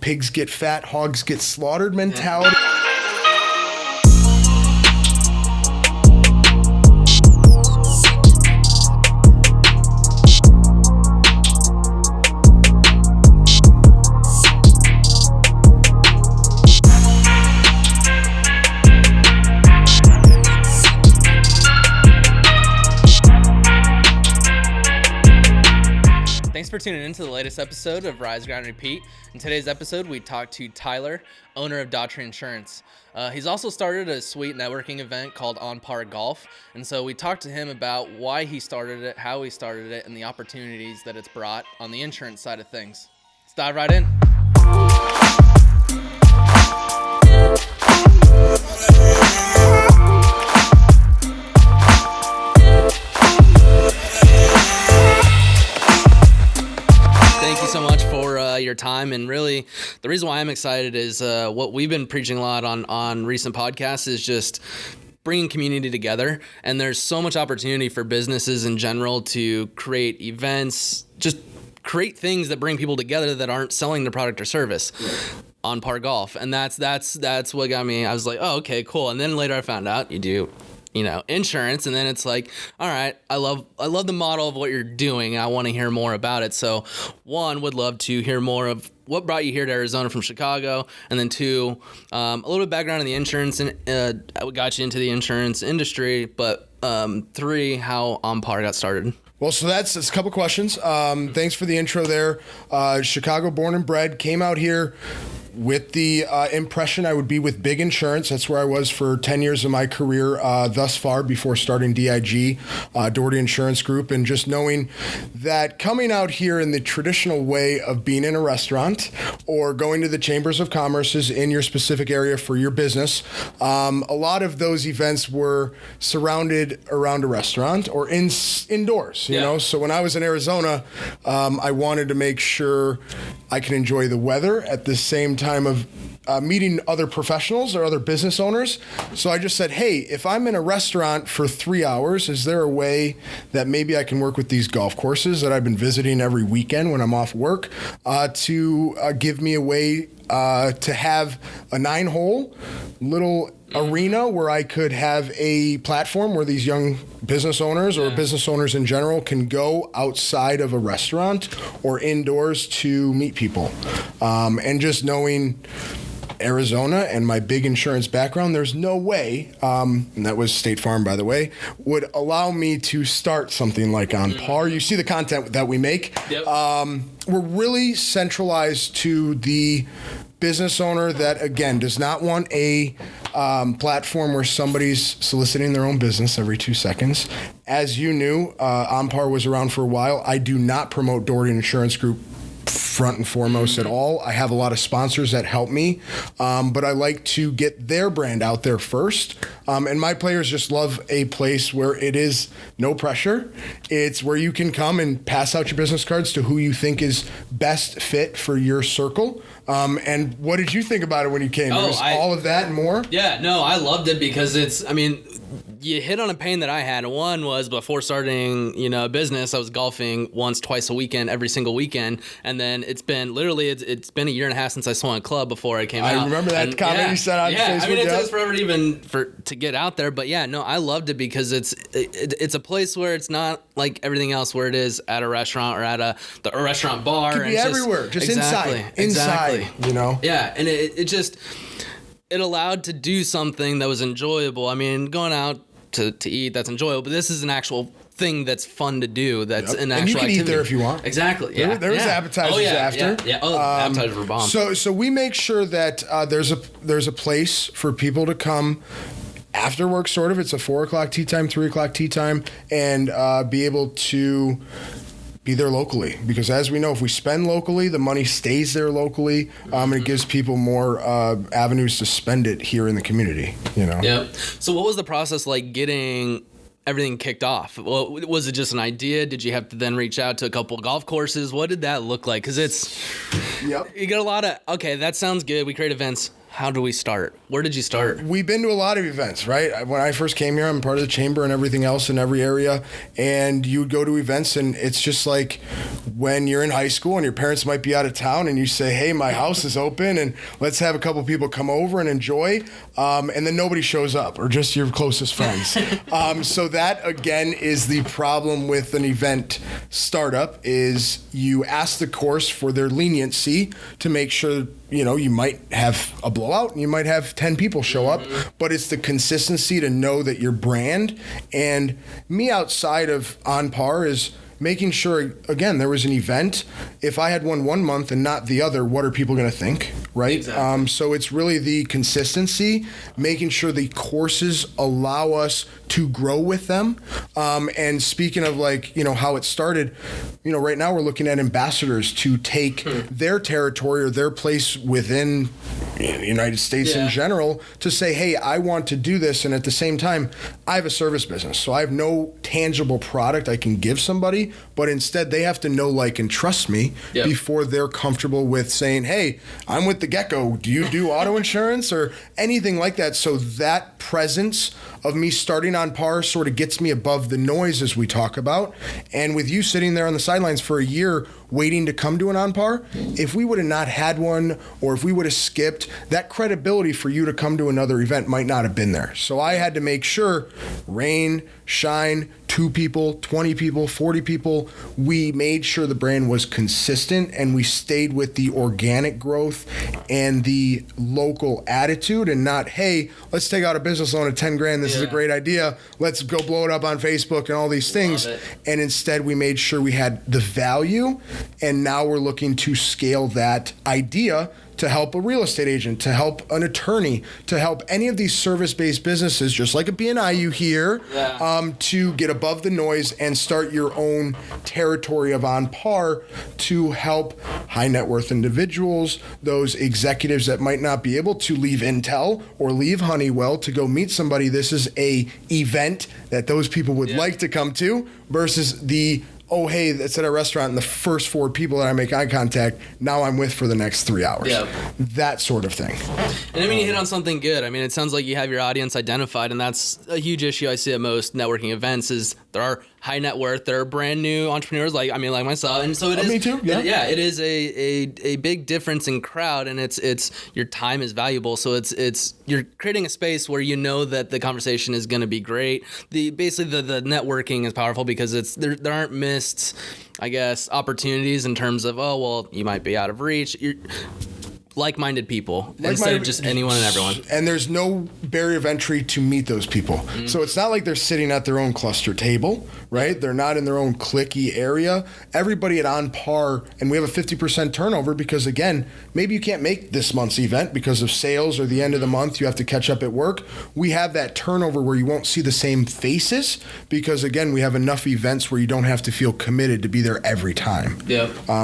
pigs get fat, hogs get slaughtered mentality. Thanks for tuning in to the latest episode of Rise, Grind, Repeat. In today's episode, we talked to Tyler, owner of Doherty Insurance. He's also started a sweet networking event called On Par Golf, and so we talked to him about why he started it, how he started it, and the opportunities that it's brought on the insurance side of things. Let's dive right in. Thank you so much for your time, and really the reason why I'm excited is what we've been preaching a lot on recent podcasts is just bringing community together, and there's so much opportunity for businesses in general to create events, just create things that bring people together that aren't selling their product or service. On Par Golf, and that's what got me. I was like, oh, okay, cool. And then later I found out you do insurance, and then it's like, all right, I love the model of what you're doing, and I want to hear more about it. So one, would love to hear more of what brought you here to Arizona from Chicago, and then two, a little bit of background in the insurance and what got you into the insurance industry, but three, how On Par got started. Well, so that's a couple questions. Thanks for the intro there. Chicago born and bred, came out here with the impression I would be with big insurance. That's where I was for 10 years of my career thus far before starting DIG, Doherty Insurance Group, and just knowing that coming out here in the traditional way of being in a restaurant or going to the chambers of commerces in your specific area for your business, a lot of those events were surrounded around a restaurant or indoors, you know? So when I was in Arizona, I wanted to make sure I could enjoy the weather at the same time of meeting other professionals or other business owners. So I just said, hey, if I'm in a restaurant for 3 hours, is there a way that maybe I can work with these golf courses that I've been visiting every weekend when I'm off work to give me a way to have a 9-hole little arena where I could have a platform where these young business owners or business owners in general can go outside of a restaurant or indoors to meet people. And just knowing Arizona and my big insurance background, there's no way, and that was State Farm, by the way, would allow me to start something like On Par. You see the content that we make. Yep. We're really centralized to the business owner that, again, does not want a platform where somebody's soliciting their own business every 2 seconds. As you knew, On Par was around for a while. I do not promote Doherty Insurance Group front and foremost at all. I have a lot of sponsors that help me, but I like to get their brand out there first. And my players just love a place where it is no pressure. It's where you can come and pass out your business cards to who you think is best fit for your circle. And what did you think about it when you came? It was all of that and more? Yeah, no, I loved it because you hit on a pain that I had. One was before starting, a business, I was golfing once, twice a weekend, every single weekend. And then it's been it's been a year and a half since I swung a club before I came out. I remember that comment you said on Facebook. It takes forever to get out there. But no, I loved it because it's a place where it's not like everything else where it is at a restaurant or at a restaurant bar. It could be everywhere, just inside, Yeah, and it allowed to do something that was enjoyable. I mean, going out to eat, that's enjoyable, but this is an actual thing that's fun to do. That's an actual activity. And you can eat there if you want. Exactly. There was appetizers after. Yeah. Appetizers were bomb. So we make sure that there's a place for people to come after work, sort of. It's a 4 o'clock tea time, 3 o'clock tea time, and be able to be there locally, because as we know, if we spend locally, the money stays there locally, and it gives people more avenues to spend it here in the community. Yep. So what was the process like getting everything kicked off? Well, was it just an idea? Did you have to then reach out to a couple of golf courses? What did that look like? Because you get a lot of, okay, that sounds good, we create events. how do we start? Where did you start? We've been to a lot of events, right? When I first came here, I'm part of the chamber and everything else in every area. And you would go to events, and it's just like when you're in high school and your parents might be out of town and you say, hey, my house is open and let's have a couple people come over and enjoy. And then nobody shows up, or just your closest friends. So that, again, is the problem with an event startup, is you ask the course for their leniency to make sure, you might have a blowout and you might have 10 people show up, but it's the consistency to know that your brand. And me outside of On Par is making sure, again, there was an event. If I had one month and not the other, what are people going to think, right? Exactly. So it's really the consistency, making sure the courses allow us to grow with them. And speaking of how it started, right now we're looking at ambassadors to take their territory or their place within the United States in general to say, hey, I want to do this. And at the same time, I have a service business, so I have no tangible product I can give somebody, but instead they have to know, like, and trust me before they're comfortable with saying, hey, I'm with the get-go. Do you do auto insurance or anything like that? So that presence of me starting On Par sort of gets me above the noise, as we talk about. And with you sitting there on the sidelines for a year waiting to come to an On Par, if we would have not had one, or if we would have skipped, that credibility for you to come to another event might not have been there. So I had to make sure, rain, shine, 2 people, 20 people, 40 people, we made sure the brand was consistent and we stayed with the organic growth and the local attitude, and not, hey, let's take out a business loan of 10 grand. This is a great idea. Let's go blow it up on Facebook and all these things. And instead we made sure we had the value, and now we're looking to scale that idea to help a real estate agent, to help an attorney, to help any of these service-based businesses, just like a BNI you hear, to get above the noise and start your own territory of On Par to help high net worth individuals, those executives that might not be able to leave Intel or leave Honeywell to go meet somebody. This is a event that those people would like to come to, versus the, oh, hey, that's at a restaurant and the first 4 people that I make eye contact, now I'm with for the next 3 hours. That sort of thing. And I mean, you hit on something good. I mean, it sounds like you have your audience identified, and that's a huge issue I see at most networking events, is there are high net worth, there are brand new entrepreneurs like myself. And so it is. Me too. It is a big difference in crowd, and it's your time is valuable. So it's you're creating a space where that the conversation is going to be great. The networking is powerful because there aren't missed, I guess, opportunities in terms of, oh, well, you might be out of reach. You're like-minded people instead of just anyone and everyone. And there's no barrier of entry to meet those people. So it's not like they're sitting at their own cluster table, right? They're not in their own cliquey area. Everybody at On Par, and we have a 50% turnover because, again, maybe you can't make this month's event because of sales or the end of the month, you have to catch up at work. We have that turnover where you won't see the same faces because, again, we have enough events where you don't have to feel committed to be there every time.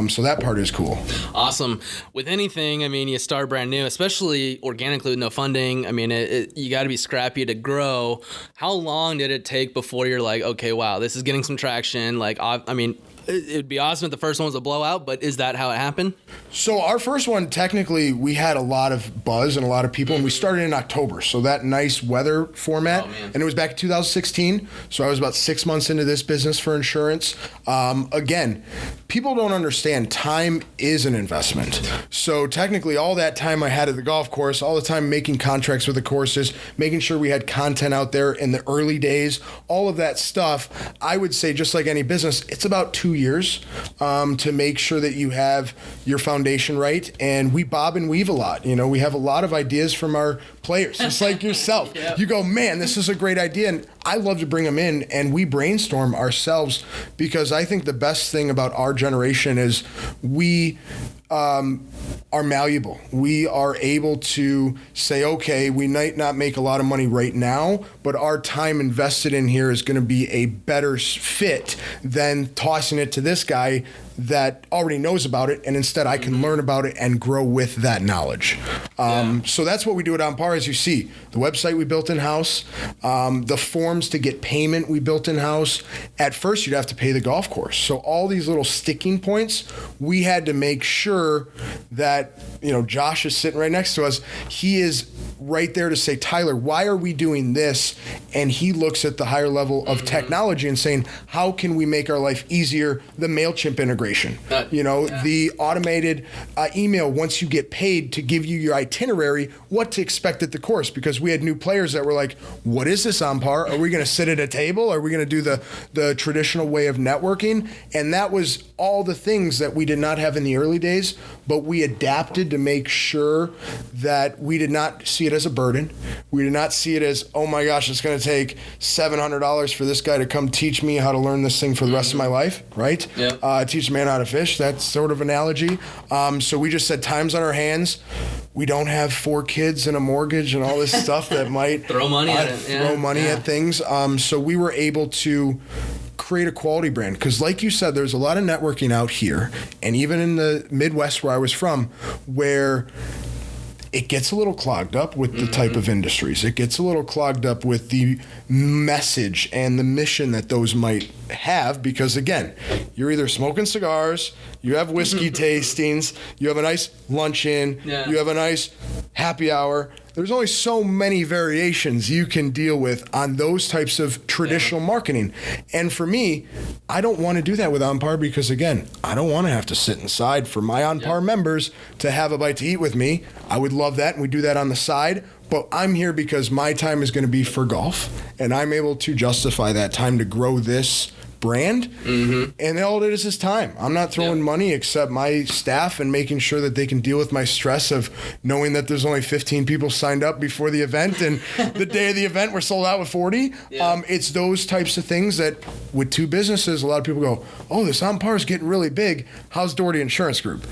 So that part is cool. Awesome. With anything, I mean, you start brand new, especially organically with no funding. I mean, you got to be scrappy to grow. How long did it take before you're like, okay, wow, this is getting some traction? Like, I mean, it'd be awesome if the first one was a blowout, but is that how it happened? So our first one, technically, we had a lot of buzz and a lot of people, and we started in October. So that nice weather format, and it was back in 2016. So I was about 6 months into this business for insurance. Again, people don't understand time is an investment. So technically, all that time I had at the golf course, all the time making contracts with the courses, making sure we had content out there in the early days, all of that stuff, I would say, just like any business, it's about 2 years to make sure that you have your foundation right. And we bob and weave a lot. We have a lot of ideas from our players, just like yourself. You go, man, this is a great idea. And I love to bring them in and we brainstorm ourselves, because I think the best thing about our generation is we are malleable. We are able to say, okay, we might not make a lot of money right now, but our time invested in here is going to be a better fit than tossing it to this guy that already knows about it, and instead I can learn about it and grow with that knowledge. So that's what we do at On Par. As you see, the website we built in-house, the forms to get payment we built in-house. At first, you'd have to pay the golf course. So all these little sticking points, we had to make sure that, Josh is sitting right next to us. He is right there to say, Tyler, why are we doing this? And he looks at the higher level of technology and saying, how can we make our life easier? The MailChimp integration, the automated email once you get paid to give you your itinerary, what to expect at the course. Because we had new players that were like, what is this On Par? Are we going to sit at a table? Are we going to do the traditional way of networking? And that was all the things that we did not have in the early days, but we adapted to make sure that we did not see it as a burden. We did not see it as, oh my gosh, it's going to take $700 for this guy to come teach me how to learn this thing for the rest of my life, right? Yeah. Teach a man how to fish, that's sort of analogy. So we just said, time's on our hands. We don't have 4 kids and a mortgage and all this stuff that might throw money at it. Throw money at things. So we were able to create a quality brand, because like you said, there's a lot of networking out here, and even in the Midwest where I was from, where it gets a little clogged up with the type of industries. It gets a little clogged up with the message and the mission that those might have, because again, you're either smoking cigars, you have whiskey tastings, you have a nice luncheon, you have a nice happy hour. There's only so many variations you can deal with on those types of traditional marketing. And for me, I don't want to do that with On Par, because again, I don't want to have to sit inside for my On Par members to have a bite to eat with me. I would love that, and we do that on the side. But I'm here because my time is going to be for golf, and I'm able to justify that time to grow this brand. And all it is time. I'm not throwing money except my staff and making sure that they can deal with my stress of knowing that there's only 15 people signed up before the event, and the day of the event we're sold out with 40. It's those types of things that with 2 businesses, a lot of people go, oh, this On Par is getting really big. How's Doherty Insurance Group?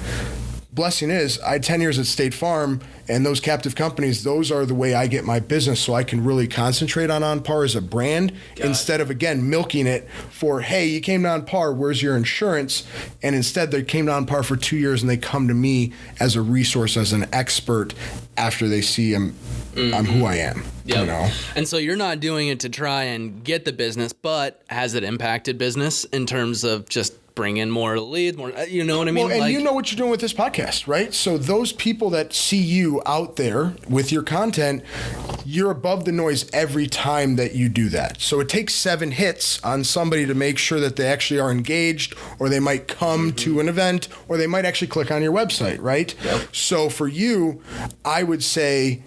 Blessing is I had 10 years at State Farm, and those captive companies, those are the way I get my business, so I can really concentrate on Par as a brand instead of, again, milking it for, hey, you came to On Par, where's your insurance? And instead they came to On Par for 2 years, and they come to me as a resource, as an expert after they see I'm who I am. And so you're not doing it to try and get the business, but has it impacted business in terms of just bring in more leads, more, you know what I mean? Well, and you know what you're doing with this podcast, right? So those people that see you out there with your content, you're above the noise every time that you do that. So it takes 7 hits on somebody to make sure that they actually are engaged, or they might come to an event, or they might actually click on your website, right? So for you, I would say,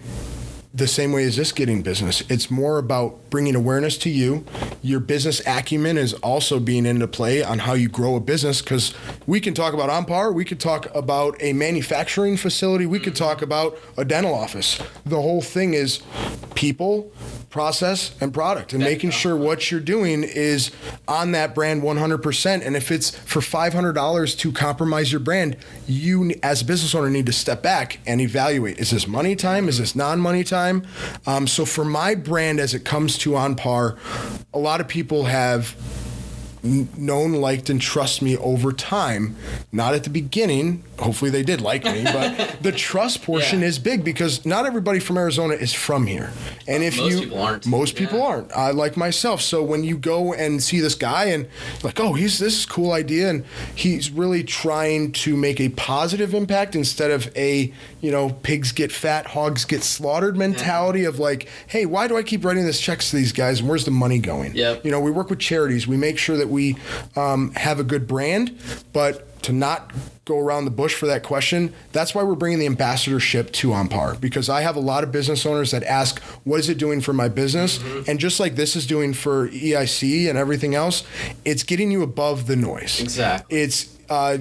the same way as this getting business, it's more about bringing awareness to you. Your business acumen is also being into play on how you grow a business, because we can talk about On Par, we could talk about a manufacturing facility, we could talk about a dental office. The whole thing is people, process, and product, and making sure what you're doing is on that brand 100%. And if it's for $500 to compromise your brand, you as a business owner need to step back and evaluate, is this money time? Is this non-money time? So for my brand, as it comes to On Par, a lot of people have known, liked, and trust me over time. Not at the beginning. Hopefully they did like me, but the trust portion is big, because not everybody from Arizona is from here. And if most people aren't, like myself. So when you go and see this guy and like, oh, this is a cool idea, and he's really trying to make a positive impact instead of a, pigs get fat, hogs get slaughtered mentality of like, hey, why do I keep writing this checks to these guys, and where's the money going? We work with charities. We make sure that we have a good brand, but to not go around the bush for that question, that's why we're bringing the ambassadorship to On Par, because I have a lot of business owners that ask, what is it doing for my business? And just like this is doing for EIC and everything else, it's getting you above the noise. Exactly. It's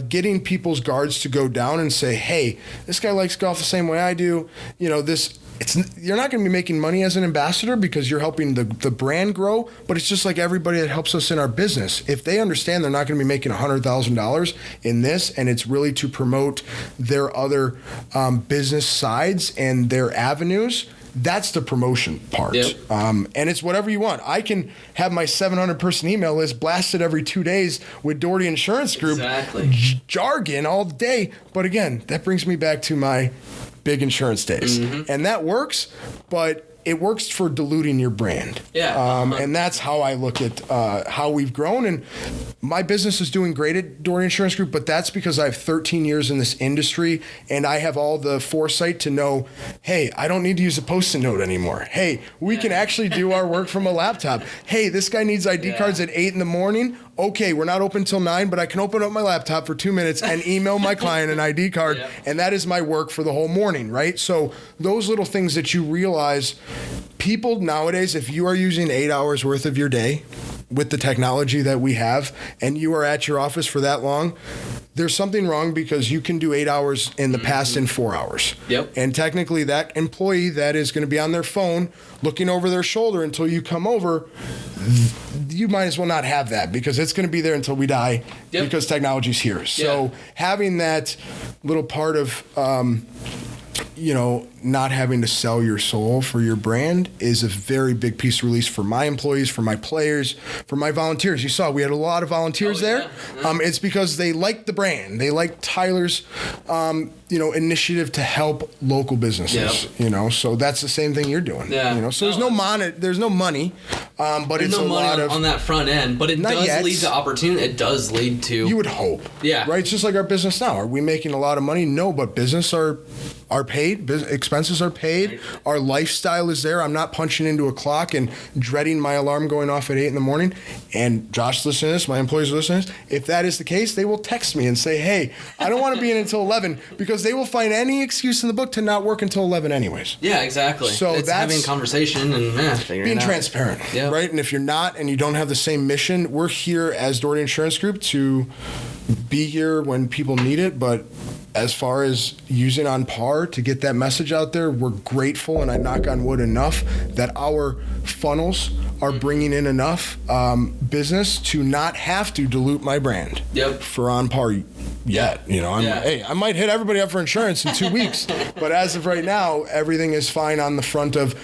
getting people's guards to go down and say, hey, this guy likes golf the same way I do. You're not going to be making money as an ambassador because you're helping the brand grow, but it's just like everybody that helps us in our business. If they understand they're not going to be making $100,000 in this, and it's really to promote their other business sides and their avenues, That's the promotion part. Yep. And it's whatever you want. I can have my 700-person email list blasted every 2 days with Doherty Insurance Group jargon all day. But again, that brings me back to my big insurance days. And that works, but it works for diluting your brand. And that's how I look at how we've grown. And my business is doing great at Doherty Insurance Group, but that's because I have 13 years in this industry and I have all the foresight to know, hey, I don't need to use a Post-it note anymore. Hey, we can actually do our work from a laptop. Hey, this guy needs ID cards at 8 in the morning. Okay, we're not open till 9, but I can open up my laptop for 2 minutes and email my client an ID card, and that is my work for the whole morning, right? So those little things that you realize, people nowadays, if you are using 8 hours worth of your day with the technology that we have, and you are at your office for that long, there's something wrong because you can do 8 hours in the past in 4 hours. And technically that employee that is going to be on their phone looking over their shoulder until you come over, you might as well not have that because it's going to be there until we die because technology's here. So having that little part of, not having to sell your soul for your brand is a very big piece of release for my employees, for my players, for my volunteers. You saw we had a lot of volunteers there. It's because they like the brand. They like Tyler's, initiative to help local businesses. So that's the same thing you're doing. So there's no money, but there's it's no a money lot on that front end. But it does lead to opportunity. It does lead to. You would hope. Right. It's just like our business now. Are we making a lot of money? No, but business are paid. Expenses are paid. Our lifestyle is there. I'm not punching into a clock and dreading my alarm going off at 8 in the morning. And Josh listening to this, my employees are listening to this. If that is the case, they will text me and say, hey, I don't want to be in until 11 because they will find any excuse in the book to not work until 11 anyways. Yeah, exactly. So it's that's having a conversation and being transparent, right? And if you're not and you don't have the same mission, we're here as Doherty Insurance Group to be here when people need it, but as far as using on par to get that message out there, we're grateful, and I knock on wood enough that our funnels are bringing in enough business to not have to dilute my brand for on par yet. Hey, I might hit everybody up for insurance in 2 weeks, but as of right now, everything is fine on the front of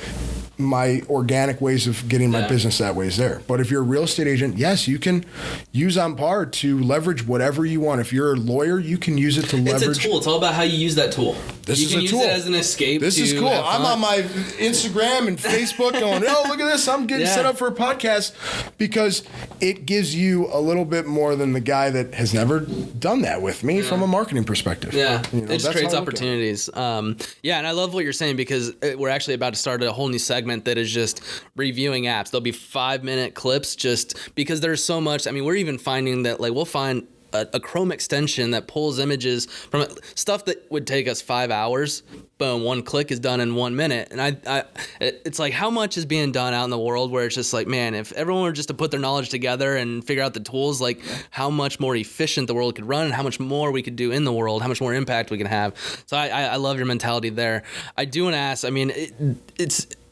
my organic ways of getting my business that way is there. But if you're a real estate agent, yes, you can use On Par to leverage whatever you want. If you're a lawyer, you can use it to leverage. It's a tool. It's all about how you use that tool. This is a tool. You can use it as an escape. This is cool. I'm on my Instagram and Facebook going, oh, look at this. I'm getting set up for a podcast because it gives you a little bit more than the guy that has never done that with me from a marketing perspective. It just creates opportunities. And I love what you're saying because we're actually about to start a whole new segment that is just reviewing apps. There'll be 5-minute clips just because there's so much. I mean, we're even finding that we'll find a Chrome extension that pulls images from stuff that would take us 5 hours. Boom, one click is done in 1 minute. And it's like how much is being done out in the world where it's just like, man, if everyone were just to put their knowledge together and figure out the tools, how much more efficient the world could run and how much more we could do in the world, how much more impact we can have. So I love your mentality there. I do want to ask, I mean,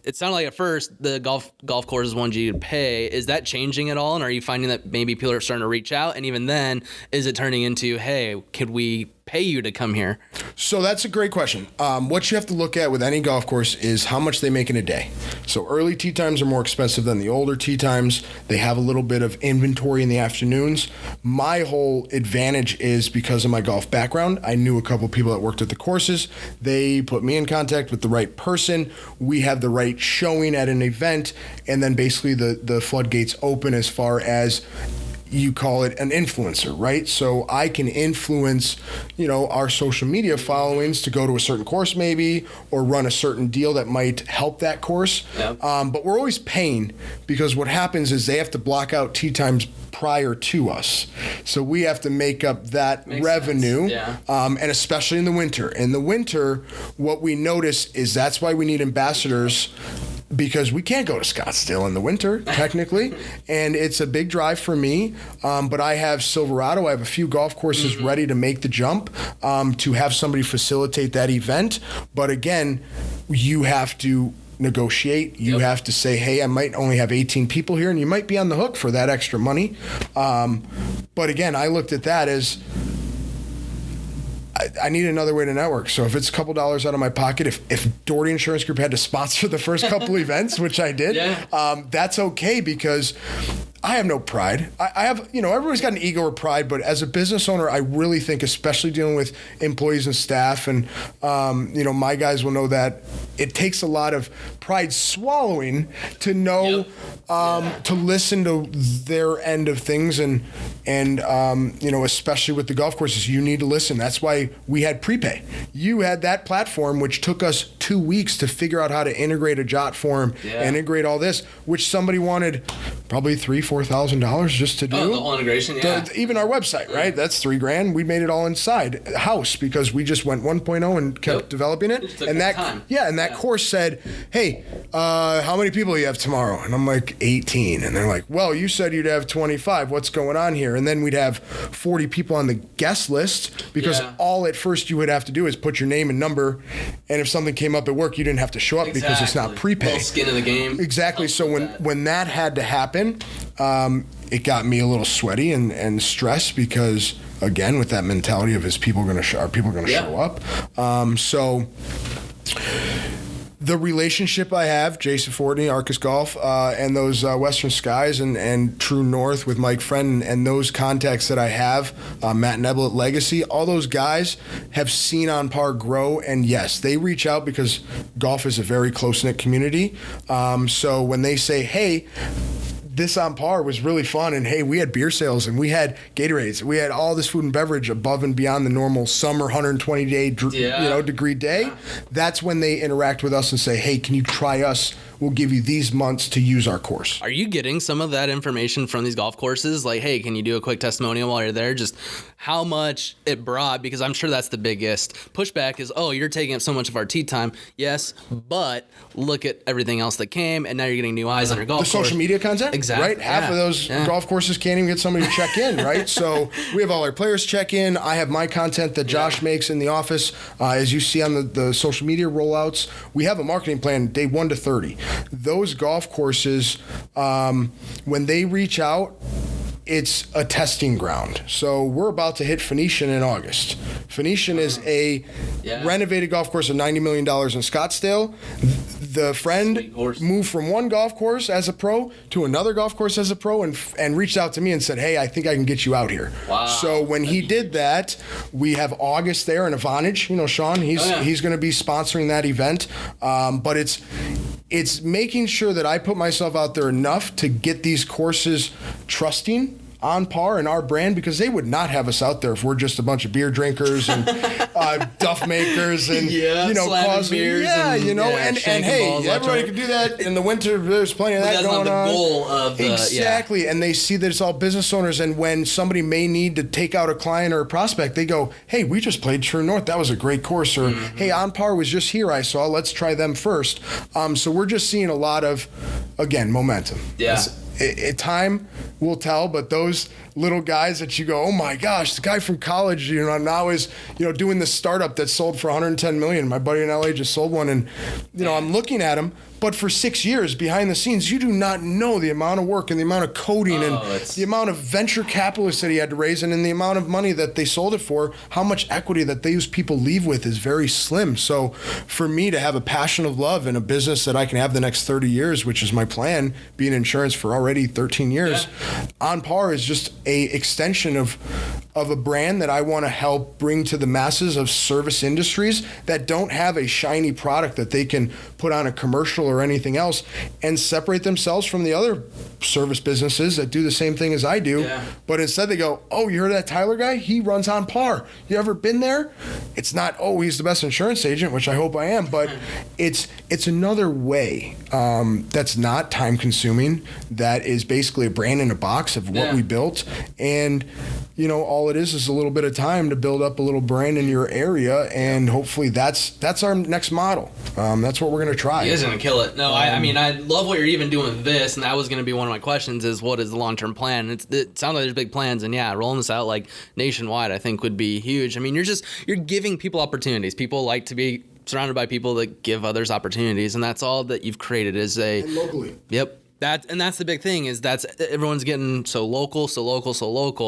it sounded like at first the golf courses wanted you to pay. Is that changing at all? And are you finding that maybe people are starting to reach out? And even then, is it turning into, hey, could we pay you to come here? So that's a great question. What you have to look at with any golf course is how much they make in a day. So early tee times are more expensive than the older tee times. They have a little bit of inventory in the afternoons. My whole advantage is because of my golf background. I knew a couple people that worked at the courses. They put me in contact with the right person. We have the right showing at an event. And then basically the floodgates open as far as you call it an influencer, right? So I can influence, our social media followings to go to a certain course maybe, or run a certain deal that might help that course. But we're always paying because what happens is they have to block out tee times prior to us. So we have to make up that revenue, and especially in the winter. In the winter, what we notice is that's why we need ambassadors, because we can't go to Scottsdale in the winter, technically, and it's a big drive for me. But I have Silverado. I have a few golf courses ready to make the jump to have somebody facilitate that event. But again, you have to negotiate. You have to say, hey, I might only have 18 people here, and you might be on the hook for that extra money. But again, I looked at that as I need another way to network. So if it's a couple dollars out of my pocket, if Doherty Insurance Group had to sponsor the first couple events, which I did, that's okay, because I have no pride. I have, everybody's got an ego or pride, but as a business owner, I really think, especially dealing with employees and staff, and, my guys will know that it takes a lot of pride swallowing to know, to listen to their end of things. And especially with the golf courses, you need to listen. That's why we had prepay. You had that platform, which took us 2 weeks to figure out how to integrate a jot form, integrate all this, which somebody wanted probably $3,000-$4,000 just to do. The whole integration, even our website, right? That's $3,000. We made it all inside house because we just went 1.0 and kept developing it. And that course said, hey, how many people do you have tomorrow? And I'm like, 18. And they're like, well, you said you'd have 25. What's going on here? And then we'd have 40 people on the guest list, because all at first you would have to do is put your name and number. And if something came up at work, you didn't have to show up because it's not prepay. Little skin in the game. Exactly. So when that had to happen, it got me a little sweaty and stressed, because again, with that mentality of are people going to show up? So the relationship I have, Jason Fortney, Arcus Golf, and those Western Skies and True North with Mike Friend, and those contacts that I have, Matt Nebel at Legacy, all those guys have seen On Par grow. And yes, they reach out because golf is a very close-knit community. So when they say, hey, this On Par was really fun, and hey, we had beer sales and we had Gatorades, we had all this food and beverage above and beyond the normal summer 120 degree day. That's when they interact with us and say, hey, can you try us? We'll give you these months to use our course. Are you getting some of that information from these golf courses? Like, hey, can you do a quick testimonial while you're there? Just how much it brought, because I'm sure that's the biggest pushback is, oh, you're taking up so much of our tee time. Yes, but look at everything else that came, and now you're getting new eyes on your golf course. The social media content? Exactly. Right? Half of those golf courses can't even get somebody to check in, right? So we have all our players check in. I have my content that Josh makes in the office. As you see on the social media rollouts, we have a marketing plan day 1 to 30. Those golf courses, when they reach out, it's a testing ground. So we're about to hit Phoenician in August. Phoenician is a renovated golf course of $90 million in Scottsdale. The friend moved from one golf course as a pro to another golf course as a pro, and reached out to me and said, hey, I think I can get you out here. Wow. So when he did that, we have August there in Advantage. Sean, he's going to be sponsoring that event. But it's making sure that I put myself out there enough to get these courses trusting On Par and our brand, because they would not have us out there if we're just a bunch of beer drinkers and duff makers and cause beers and hey, everybody can do that in the winter. There's plenty of that going on. That's not the goal of exactly. And they see that it's all business owners, and when somebody may need to take out a client or a prospect, they go, hey, we just played True North, that was a great course, or hey, On Par was just here, I saw, let's try them first. So we're just seeing a lot of, again, momentum. Time will tell, but those little guys that you go, oh my gosh, the guy from college, now is, doing this startup that sold for $110 million. My buddy in LA just sold one, and I'm looking at him. But for 6 years behind the scenes, you do not know the amount of work and the amount of coding and the amount of venture capitalists that he had to raise, and the amount of money that they sold it for. How much equity that these people leave with is very slim. So for me to have a passion of love in a business that I can have the next 30 years, which is my plan, be in insurance for already 13 years, On Par is just a extension of a brand that I want to help bring to the masses of service industries that don't have a shiny product that they can put on a commercial or anything else, and separate themselves from the other service businesses that do the same thing as I do. But instead they go, oh, you heard of that Tyler guy? He runs On Par. You ever been there? It's not, oh, he's the best insurance agent, which I hope I am, but it's another way that's not time consuming, that is basically a brand in a box of what we built. And all it is a little bit of time to build up a little brand in your area, and hopefully that's our next model. That's what we're going to try. You guys are going to kill it. No, I mean, I love what you're even doing with this, and that was going to be one of my questions, is what is the long-term plan? It sounds like there's big plans, and rolling this out like nationwide I think would be huge. I mean, you're giving people opportunities. People like to be surrounded by people that give others opportunities, and that's all that you've created is and locally. Yep. That's the big thing is everyone's getting so local,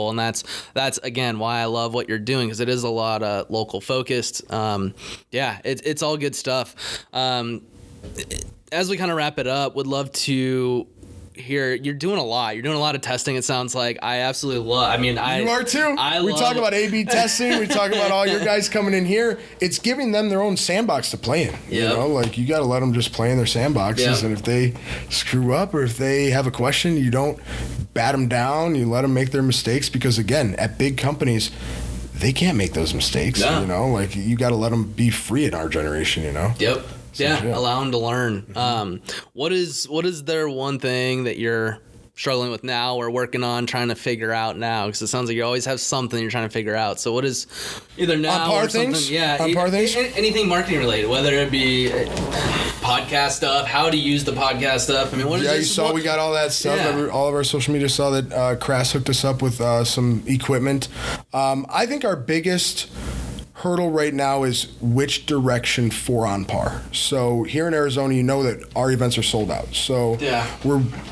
and that's again why I love what you're doing, because it is a lot of local focused. It's all good stuff. As we kind of wrap it up, would love to hear, you're doing a lot. You're doing a lot of testing, it sounds like. I absolutely love. I mean, you are too. We talk about A/B testing. We talk about all your guys coming in here. It's giving them their own sandbox to play in. You know, like you got to let them just play in their sandboxes, and if they screw up or if they have a question, you don't bat them down. You let them make their mistakes, because again, at big companies, they can't make those mistakes. You know, like you got to let them be free in our generation. You know. Yep. Allow them to learn. What is there one thing that you're struggling with now or working on trying to figure out now? Because it sounds like you always have something you're trying to figure out. So what is either now or something? On par things? Anything marketing related, whether it be podcast stuff, how to use the podcast stuff. I mean, what is you saw we got all that stuff. Yeah. All of our social media saw that Crass hooked us up with some equipment. I think our biggest hurdle right now is which direction for On Par. So here in Arizona, you know that our events are sold out. So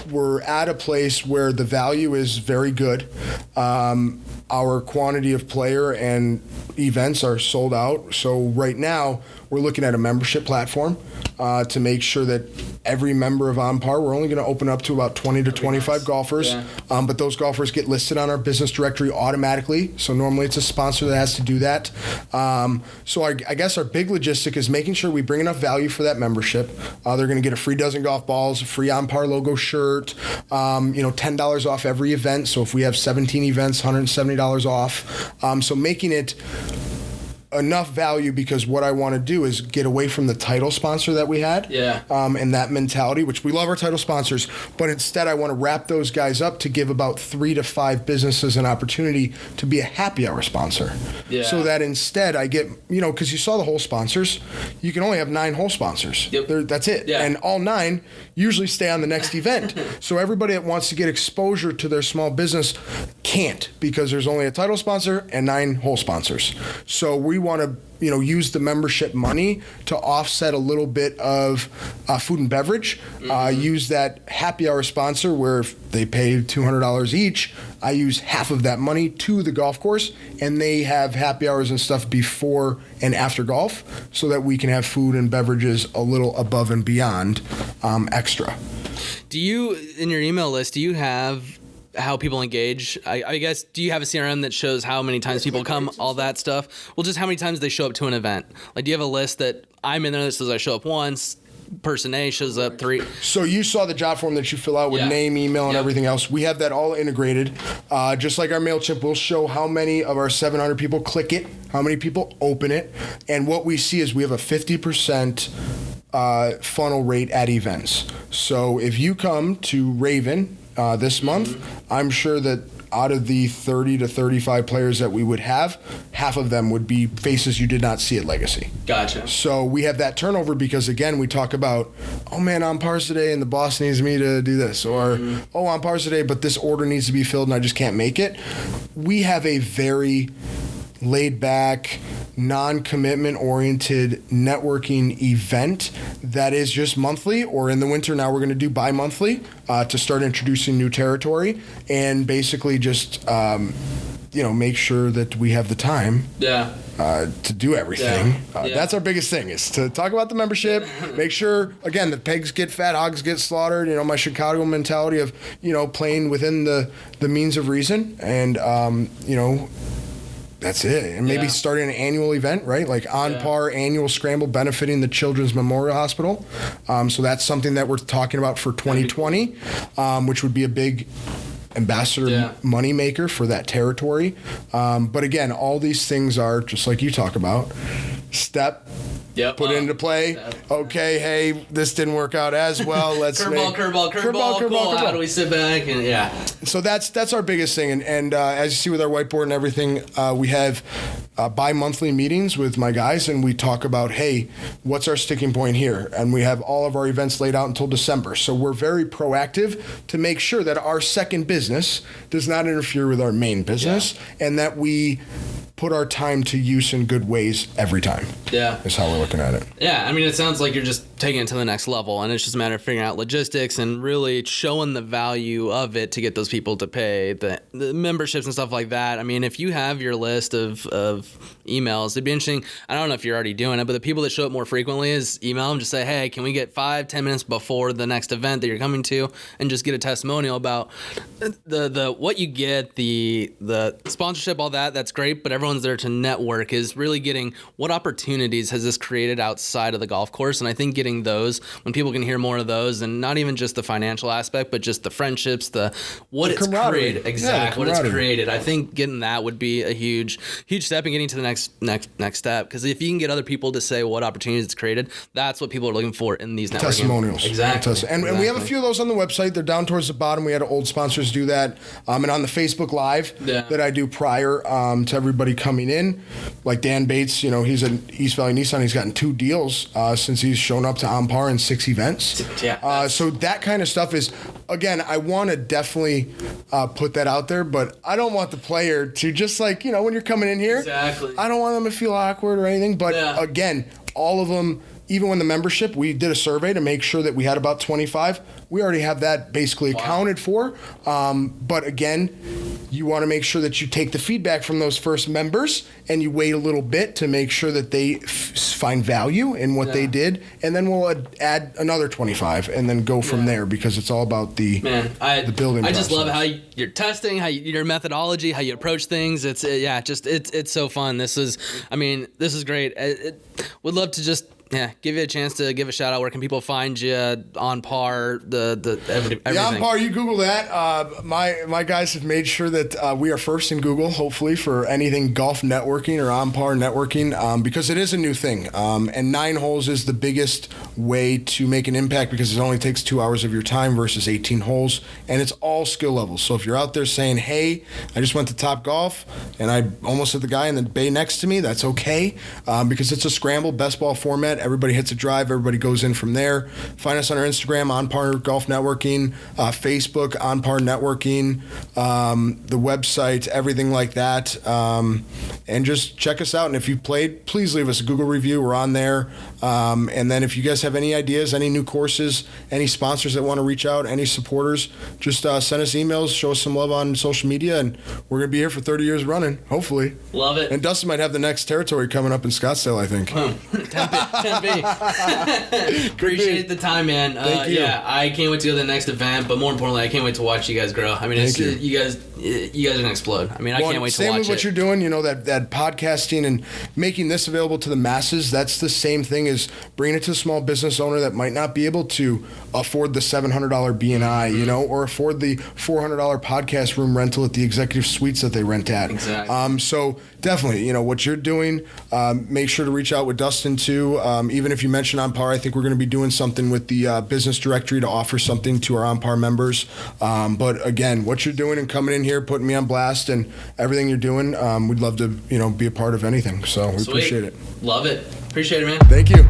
we're at a place where the value is very good. Our quantity of player and events are sold out. So right now, we're looking at a membership platform to make sure that every member of On Par, we're only going to open up to about 20 to 25 golfers. But those golfers get listed on our business directory automatically. So normally it's a sponsor that has to do that. So I guess our big logistic is making sure we bring enough value for that membership. They're going to get a free dozen golf balls, a free On Par logo shirt, $10 off every event. So if we have 17 events, $170 off. So making it enough value, because what I want to do is get away from the title sponsor that we had and that mentality, which we love our title sponsors, but instead I want to wrap those guys up to give about 3 to 5 businesses an opportunity to be a happy hour sponsor. So that instead I get, because you saw the whole sponsors, you can only have 9 whole sponsors. That's it. And all 9 usually stay on the next event. So everybody that wants to get exposure to their small business can't, because there's only a title sponsor and 9 whole sponsors. So we want to use the membership money to offset a little bit of food and beverage. Use that happy hour sponsor where if they pay $200 each, I use half of that money to the golf course, and they have happy hours and stuff before and after golf, so that we can have food and beverages a little above and beyond extra. Do you, in your email list, do you have how people engage? I guess, do you have a CRM that shows how many times people come, all that stuff? Well, just how many times they show up to an event. Like, do you have a list that I'm in there that says I show up once, person A shows up 3? So you saw the job form that you fill out with name, email, and everything else. We have that all integrated. Just like our MailChimp, we'll show how many of our 700 people click it, how many people open it. And what we see is we have a 50% funnel rate at events. So if you come to Raven this month, I'm sure that out of the 30 to 35 players that we would have, half of them would be faces you did not see at Legacy. Gotcha. So we have that turnover because, again, we talk about, oh man, On Par's today and the boss needs me to do this, or On Par's today but this order needs to be filled and I just can't make it. We have a very laid back, non-commitment oriented networking event that is just monthly, or in the winter now we're going to do bi-monthly to start introducing new territory, and basically just make sure that we have the time to do everything. That's our biggest thing, is to talk about the membership, make sure, again, the pigs get fat, hogs get slaughtered, my Chicago mentality of, playing within the means of reason, and that's it. And maybe starting an annual event, right? Like On Par annual scramble benefiting the Children's Memorial Hospital. So that's something that we're talking about for 2020, which would be a big ambassador money maker for that territory. But again, all these things are, just like you talk about, put into play. Okay, hey, this didn't work out as well. Let's curveball. How do we sit back? And So that's our biggest thing. And as you see with our whiteboard and everything, we have bi-monthly meetings with my guys, and we talk about, hey, what's our sticking point here? And we have all of our events laid out until December. So we're very proactive to make sure that our second business does not interfere with our main business, and that we put our time to use in good ways every time. Yeah. Is how we're looking at it. Yeah, I mean, it sounds like you're just taking it to the next level, and it's just a matter of figuring out logistics and really showing the value of it to get those people to pay the memberships and stuff like that. I mean, if you have your list of emails, it'd be interesting. I don't know if you're already doing it, but the people that show up more frequently is email them, just say, hey, can we get 5-10 minutes before the next event that you're coming to, and just get a testimonial about the what you get, the sponsorship, all that. That's great, but everyone's there to network, is really getting what opportunities has this created outside of the golf course. And I think getting those, when people can hear more of those, and not even just the financial aspect, but just the friendships, what it's created, exactly what it's created. I think getting that would be a huge step in getting to the next step. Because if you can get other people to say what opportunities it's created, that's what people are looking for in these networking. Testimonials. Exactly. And we have a few of those on the website. They're down towards the bottom. We had old sponsors do that. And on the Facebook Live that I do prior to everybody coming in, like Dan Bates, he's at East Valley Nissan. He's gotten 2 deals since he's shown up to On Par in 6 events. Yeah. So that kind of stuff is, again, I want to definitely put that out there, but I don't want the player to just when you're coming in here, I don't want them to feel awkward or anything. But again, all of them, even when the membership, we did a survey to make sure that we had about 25. We already have that basically accounted for. But again, you want to make sure that you take the feedback from those first members and you wait a little bit to make sure that they find value in what they did. And then we'll add another 25 and then go from there, because it's all about the building process. I just love how you're testing, your methodology, how you approach things. It's so fun. This is great. Would love to just give you a chance to give a shout out. Where can people find you? On Par, everything. The On Par, you Google that. My guys have made sure that we are first in Google, hopefully, for anything golf networking or On Par networking, because it is a new thing. And 9 holes is the biggest way to make an impact, because it only takes 2 hours of your time versus 18 holes, and it's all skill levels. So if you're out there saying, hey, I just went to Top Golf and I almost hit the guy in the bay next to me, that's okay, because it's a scramble best ball format. Everybody hits a drive. Everybody goes in from there. Find us on our Instagram, On Par Golf Networking, Facebook, On Par Networking, the website, everything like that. And just check us out. And if you've played, please leave us a Google review. We're on there. And then if you guys have any ideas, any new courses, any sponsors that want to reach out, any supporters, just send us emails, show us some love on social media, and we're going to be here for 30 years running, hopefully. Love it. And Dustin might have the next territory coming up in Scottsdale, I think. 10B. Appreciate the time, man. Thank you. Yeah, I can't wait to go to the next event, but more importantly, I can't wait to watch you guys grow. I mean, you guys are gonna explode. I mean, I can't wait to watch it. Same with what you're doing, that podcasting and making this available to the masses. That's the same thing as bringing it to a small business owner that might not be able to afford the $700 BNI, or afford the $400 podcast room rental at the executive suites that they rent at. Exactly. So definitely, what you're doing, make sure to reach out with Dustin too. Even if you mention On Par, I think we're going to be doing something with the business directory to offer something to our On Par members. But again, what you're doing and coming in here, putting me on blast, and everything you're doing, we'd love to, be a part of anything. So we appreciate it. Love it. Appreciate it, man. Thank you.